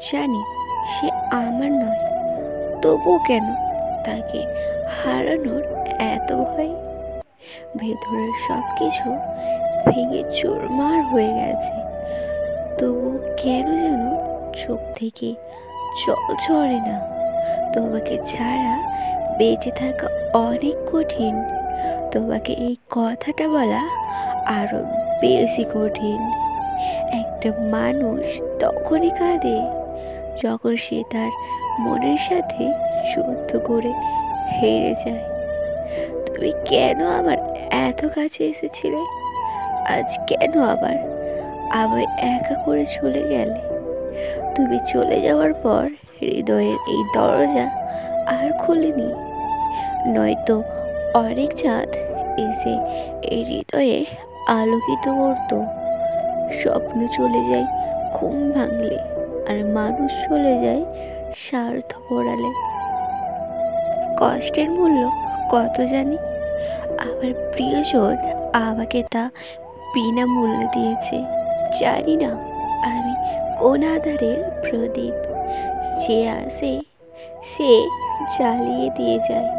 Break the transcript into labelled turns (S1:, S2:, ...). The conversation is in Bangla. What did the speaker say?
S1: জানি সে আমার নয়, তবুও কেন তাকে হারানোর এত ভয়? ভেতরের সব কিছু ভেঙে চুরমার হয়ে গেছে, তবু কেন যেন চোখ থেকে জল ঝরে না। তোমাকে ছাড়া বেঁচে থাকা অনেক কঠিন, তোমাকে এই কথাটা বলা আরো বেশি কঠিন। একটা মানুষ তখনই কাঁদে যখন সে তার মনের সাথে যুদ্ধ করে হেরে যায়। তুমি কেন আমার এত কাছে এসেছিলে? আজ কেন আবার আবার একা করে চলে গেলে? তুমি চলে যাওয়ার পর হৃদয়ের এই দরজা আর খুলেনি, নয়তো অনেক চাঁদ এসে এই হৃদয়ে আলোকিত করতো। স্বপ্ন চলে যায় ঘুম ভাঙলে, আর মানুষ চলে যায় স্বার্থ পড়ালে। কষ্টের মূল্য কত জানি, আমার প্রিয়জন আমাকে তা বিনামূল্যে দিয়েছে। জানি না আমি কোন আধারের প্রদীপ, যে আসে সে জ্বালিয়ে দিয়ে যায়।